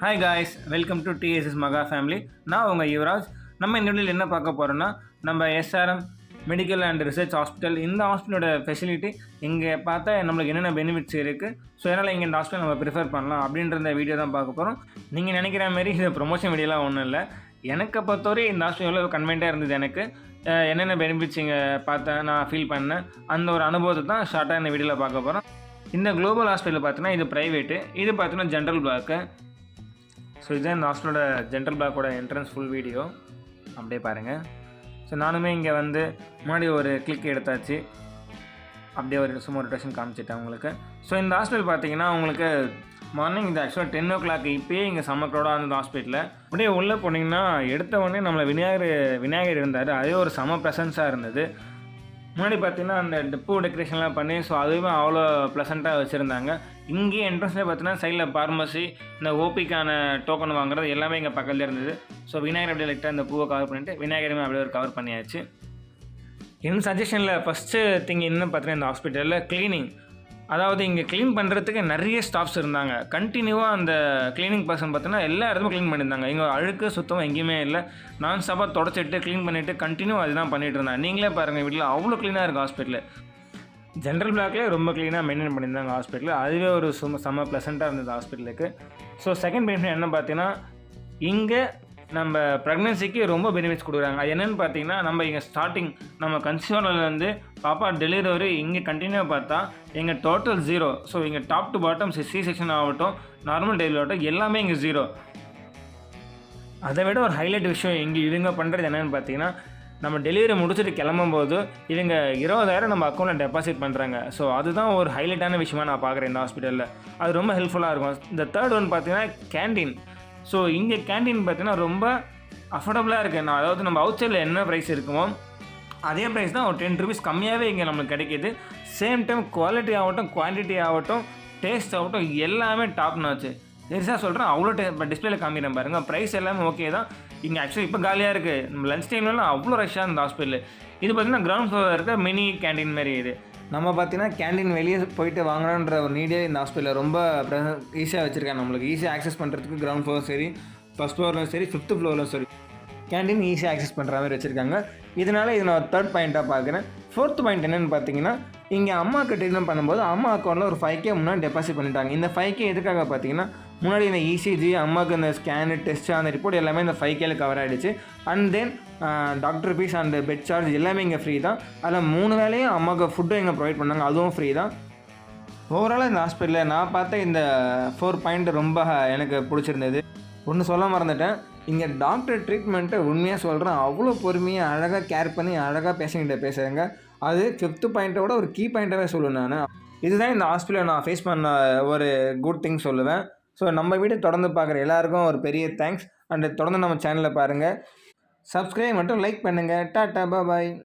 Hi guys, welcome to TDS மகா family. நான் உங்கள் யுவராஜ். நம்ம இந்த வீடியோவில் என்ன பார்க்க போகிறோன்னா, நம்ம SRM medical and research hospital, இந்த ஹாஸ்பிட்டலோட ஃபெசிலிட்டி இங்கே பார்த்தா நம்மளுக்கு என்னென்ன பெனிஃபிட்ஸ் இருக்குது, ஸோ அதனால் இங்கே இந்த ஹாஸ்பிட்டல் நம்ம ப்ரிஃபர் பண்ணலாம் அப்படின்ற இந்த வீடியோ தான் பார்க்க போகிறோம். நீங்கள் நினைக்கிற மாதிரி இது ப்ரொமோஷன் வீடியோலாம் ஒன்றும் இல்லை. எனக்கு பொறுத்தவரை இந்த ஹாஸ்பிட்டல் எவ்வளோ கன்வென்ட்டாக இருந்தது, எனக்கு என்னென்ன பெனிஃபிட்ஸ் இங்கே பார்த்தேன், நான் ஃபீல் பண்ணேன், அந்த ஒரு அனுபவத்தை தான் ஷார்ட்டாக இந்த வீடியோவில் பார்க்க போகிறோம். இந்த குளோபல் ஹாஸ்பிட்டல் பார்த்தீங்கன்னா இது ப்ரைவேட்டு, இது பார்த்தீங்கன்னா ஜென்ரல் பிளாக்கு. ஸோ இதுதான் இந்த ஹாஸ்பிட்டலோட ஜென்ரல் பிளாக்கோட என்ட்ரன்ஸ் ஃபுல் வீடியோ, அப்படியே பாருங்கள். ஸோ நானுமே இங்கே வந்து முன்னாடி ஒரு கிளிக் எடுத்தாச்சு, அப்படியே ஒரு சும்மா ஒரு ரொட்டேஷன் காமிச்சிட்டேன் உங்களுக்கு. ஸோ இந்த ஹாஸ்பிட்டல் பார்த்தீங்கன்னா உங்களுக்கு மார்னிங் இது ஆக்சுவலாக 10 o'clock இப்போயே இங்கே செம்ம க்ரௌடாக இருந்தது ஹாஸ்பிட்டலில். அப்படியே உள்ளே போனீங்கன்னா எடுத்த உடனே நம்மளை விநாயகர் இருந்தார், அதே ஒரு செம ப்ரெசன்ஸாக இருந்தது. முன்னாடி பார்த்தீங்கன்னா அந்த பூ டெக்கரேஷன்லாம் பண்ணி, ஸோ அதுவுமே அவ்வளோ ப்ளசண்ட்டாக வச்சுருந்தாங்க. இங்கேயே என்ட்ரன்ஸ்லேயே பார்த்தீங்கன்னா சைடில் ஃபார்மசி, இந்த ஓபிக்கான டோக்கன் வாங்குறது எல்லாமே இங்கே பக்கத்தில் இருந்தது. ஸோ விநாயகர் அப்படியே லைட்டாக அந்த பூவை கவர் பண்ணிவிட்டு விநாயகருமே அப்படியே ஒரு கவர் பண்ணியாச்சு. என் சஜஷனில் ஃபஸ்ட்டு திங் என்ன பார்த்தீங்கன்னா இந்த ஹாஸ்பிட்டலில் க்ளீனிங். அதாவது இங்கே க்ளீன் பண்ணுறதுக்கு நிறைய ஸ்டாஃப்ஸ் இருந்தாங்க. கண்டினியூவாக அந்த க்ளீனிங் பர்சன் பார்த்தீங்கன்னா எல்லா இடத்துமே க்ளீன் பண்ணியிருந்தாங்க. இங்கே அழுக்கு சுத்தமாக எங்கேயுமே இல்லை. நான் ஸ்டாப்பாக தொடச்சிட்டு க்ளீன் பண்ணிவிட்டு கண்டினியூ அதுதான் பண்ணிகிட்டு இருந்தேன். நீங்களே பாருங்கள், வீட்டில் அவ்வளோ க்ளீனாக இருக்குது ஹாஸ்பிட்டலு. ஜென்ரல் பிளாக்லேயே ரொம்ப க்ளீனாக மெயின்டைன் பண்ணியிருந்தாங்க ஹாஸ்பிட்டலில். அதுவே ஒரு செம்ம ப்ளசண்ட்டாக இருந்தது ஹாஸ்பிட்டலுக்கு. ஸோ செகண்ட் பெனிஃபிட் என்ன பார்த்தீங்கன்னா, இங்கே நம்ம ப்ரெக்னென்சிக்கு ரொம்ப பெனிஃபிட்ஸ் கொடுக்குறாங்க. அது என்னென்னு பார்த்தீங்கன்னா, நம்ம இங்கே ஸ்டார்டிங் நம்ம கன்சியூவர்லேருந்து பாப்பா டெலிவரி வரை இங்கே கண்டினியூவாக பார்த்தா எங்கள் டோட்டல் 0. ஸோ இங்கே top to bottom C section ஆகட்டும், நார்மல் டெலிவரி ஆகட்டும், எல்லாமே இங்கே 0. அதை விட ஒரு ஹைலைட் விஷயம் இவங்க பண்ணுறது என்னென்னு பார்த்தீங்கன்னா, நம்ம டெலிவரி முடிச்சுட்டு கிளம்பும்போது இவங்க 20,000 நம்ம அக்கௌண்ட்டில் டெபாசிட் பண்ணுறாங்க. ஸோ அதுதான் ஒரு ஹைலைட்டான விஷயமாக நான் பார்க்குறேன் இந்த ஹாஸ்பிட்டலில். அது ரொம்ப ஹெல்ப்ஃபுல்லாக இருக்கும். இந்த தேர்ட் ஒன் பார்த்தீங்கன்னா கேண்டீன். ஸோ இங்கே கேண்டீன் பார்த்தீங்கன்னா ரொம்ப அஃபோர்டபுளாக இருக்குது. அதாவது நம்ம அவுட் சைடில் என்ன ப்ரைஸ் இருக்குமோ அதே ப்ரைஸ் தான் ஒரு 10 rupees கம்மியாகவே இங்கே நம்மளுக்கு கிடைக்கிது. சேம் டைம் குவாலிட்டி ஆகட்டும், குவான்டிட்டி ஆகட்டும், டேஸ்ட் ஆகட்டும், எல்லாமே டாப் நாச்சு. பெருசாக சொல்கிறேன், அவ்வளோ டிஸ்பிளேல காமிக்கிறேன் பாருங்கள். ப்ரைஸ் எல்லாமே ஓகே தான். இங்கே ஆக்சுவலி இப்போ காலியாக இருக்குது. நம்ம லஞ்ச் டைம்லாம் அவ்வளோ ரஷ்ஷாக இந்த ஹாஸ்பிட்டல். இது பார்த்திங்கன்னா கிரவுண்ட் ஃப்ளோரில் இருக்க மினி கேண்டீன் மாதிரி. இது நம்ம பார்த்தீங்கன்னா கேண்டீன் வெளியே போயிட்டு வாங்கணுன்ற ஒரு நீடே இந்த ஹாஸ்பிட்டலில் ரொம்ப ஈஸியாக வச்சுருக்காங்க. நம்மளுக்கு ஈஸியாக ஆக்சஸ் பண்ணுறதுக்கு கிரவுண்ட் ஃப்ளோரும் சரி, ஃபஸ்ட் ஃப்ளோர்லும் சரி, 5th floorலும் சரி, கேண்டீன் ஈஸியாக ஆக்சஸ் பண்ணுற மாதிரி வச்சுருக்காங்க. இதனால் இது நான் 3rd பாயிண்ட்டாக பார்க்குறேன். 4th பாயிண்ட் என்னென்னு பார்த்தீங்கன்னா, இங்கே அம்மாவுக்கு ட்ரீட்மெண்ட் பண்ணும்போது அம்மா அக்கௌண்ட்டில் ஒரு 5K முன்னாடி டெபாசிட் பண்ணிட்டாங்க. இந்த 5K எதுக்காக பார்த்தீங்கன்னா, முன்னாடி இந்த இசிஜி, அம்மாவுக்கு இந்த ஸ்கேனு, டெஸ்ட்டு, அந்த ரிப்போர்ட் எல்லாமே இந்த 5Kல கவர் ஆகிடுச்சு. And then doctor fees and bed charge எல்லாமே இங்கே ஃப்ரீ தான். அதில் 3 வேளையும் அம்மாவுக்கு ஃபுட்டும் இங்கே ப்ரொவைட் பண்ணாங்க, அதுவும் ஃப்ரீ தான். ஓவராலாக இந்த ஹாஸ்பிட்டலில் நான் பார்த்த இந்த 4 பாயிண்ட் ரொம்ப எனக்கு பிடிச்சிருந்தது. ஒன்று சொல்ல மறந்துட்டேன், இங்கே டாக்டர் ட்ரீட்மெண்ட்டை உண்மையாக சொல்கிறேன், அவ்வளோ பொறுமையாக அழகாக கேர் பண்ணி அழகாக பேஷண்ட்டை பேசுகிறேங்க. அது 5th பாயிண்ட்டை விட ஒரு கீ பாயிண்ட்டாகவே சொல்லுவேன் நான். இதுதான் இந்த ஹாஸ்பிட்டலில் நான் ஃபேஸ் பண்ண ஒரு குட் திங் சொல்லுவேன். ஸோ நம்ம வீடியோ தொடர்ந்து பார்க்குற எல்லாருக்கும் ஒரு பெரிய தேங்க்ஸ். அண்ட் தொடர்ந்து நம்ம சேனலில் பாருங்கள், சப்ஸ்கிரைப் மட்டும் லைக் பண்ணுங்கள். டாட்டா, பாய்.